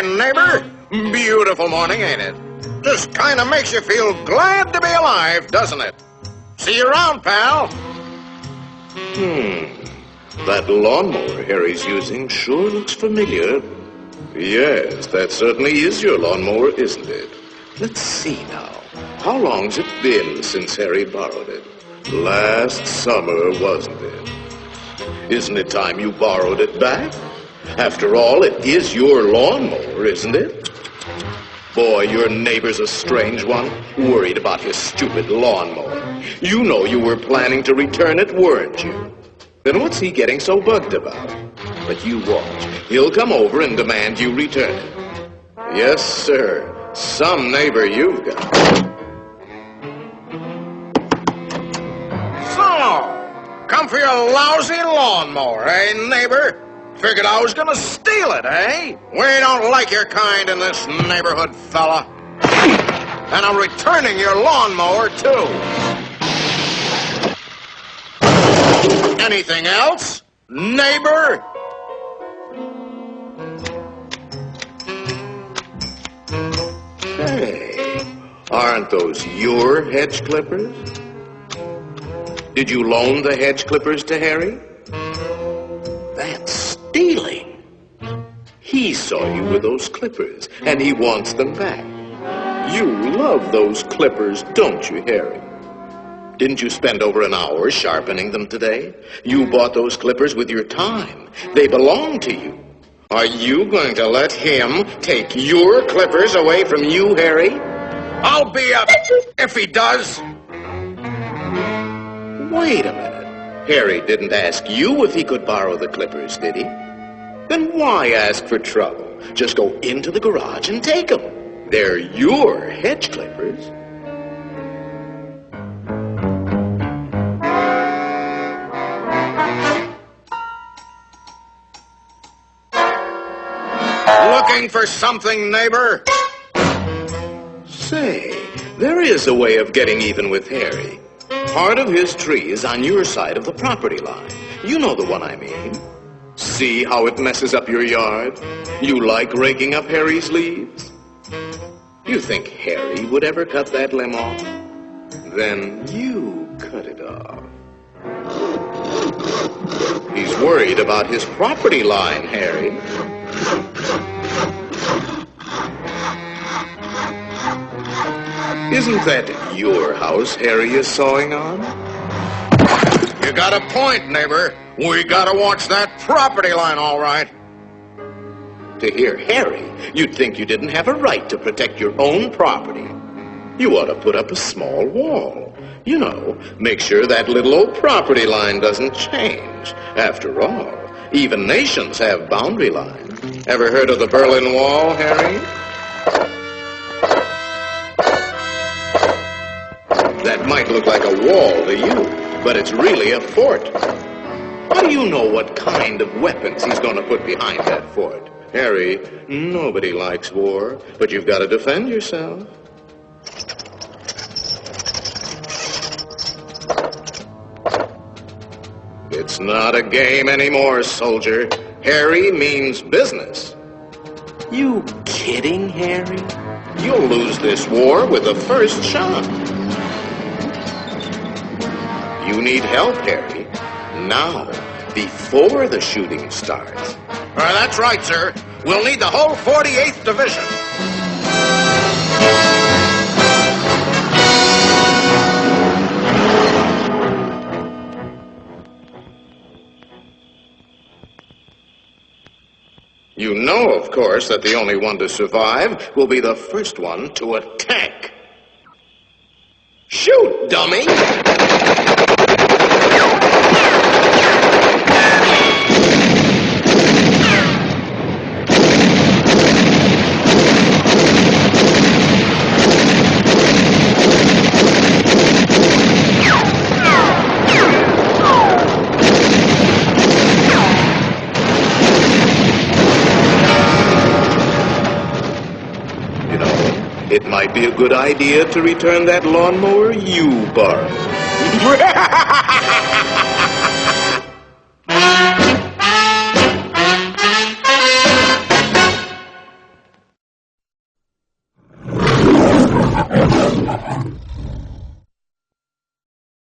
morning, neighbor. Beautiful morning, ain't it? Just kind of makes you feel glad to be alive, doesn't it? See you around, pal. That lawnmower Harry's using sure looks familiar. Yes, that certainly is your lawnmower, isn't it? Let's see now. How long's it been since Harry borrowed it? Last summer, wasn't it? Isn't it time you borrowed it back? After all, it is your lawnmower, isn't it? Boy, your neighbor's a strange one, worried about his stupid lawnmower. You know you were planning to return it, weren't you? Then what's he getting so bugged about? But you watch. He'll come over and demand you return it. Yes, sir. Some neighbor you've got. So, come for your lousy lawnmower, eh, neighbor? Figured I was gonna steal it, eh? We don't like your kind in this neighborhood, fella. And I'm returning your lawnmower, too. Anything else, neighbor? Hey, aren't those your hedge clippers? Did you loan the hedge clippers to Harry? That's stealing. He saw you with those clippers, and he wants them back. You love those clippers, don't you, Harry? Didn't you spend over an hour sharpening them today? You bought those clippers with your time. They belong to you. Are you going to let him take your clippers away from you, Harry? I'll be up if he does. Wait a minute. Harry didn't ask you if he could borrow the clippers, did he? Then why ask for trouble? Just go into the garage and take them. They're your hedge clippers. Looking for something, neighbor? Say, there is a way of getting even with Harry. Part of his tree is on your side of the property line. You know the one I mean. See how it messes up your yard? You like raking up Harry's leaves? You think Harry would ever cut that limb off? Then you cut it off. He's worried about his property line, Harry. Isn't that your house Harry is sawing on? You got a point, neighbor. We gotta watch that property line, all right. To hear Harry, you'd think you didn't have a right to protect your own property. You ought to put up a small wall. You know, make sure that little old property line doesn't change. After all, even nations have boundary lines. Ever heard of the Berlin Wall, Harry? That might look like a wall to you, but it's really a fort. How do you know what kind of weapons he's going to put behind that fort? Harry, nobody likes war, but you've got to defend yourself. It's not a game anymore, soldier. Harry means business. You kidding, Harry? You'll lose this war with the first shot. You need help, Harry. Now, before the shooting starts. That's right, sir. We'll need the whole 48th Division. You know, of course, that the only one to survive will be the first one to attack. Shoot, dummy! It might be a good idea to return that lawnmower you borrowed.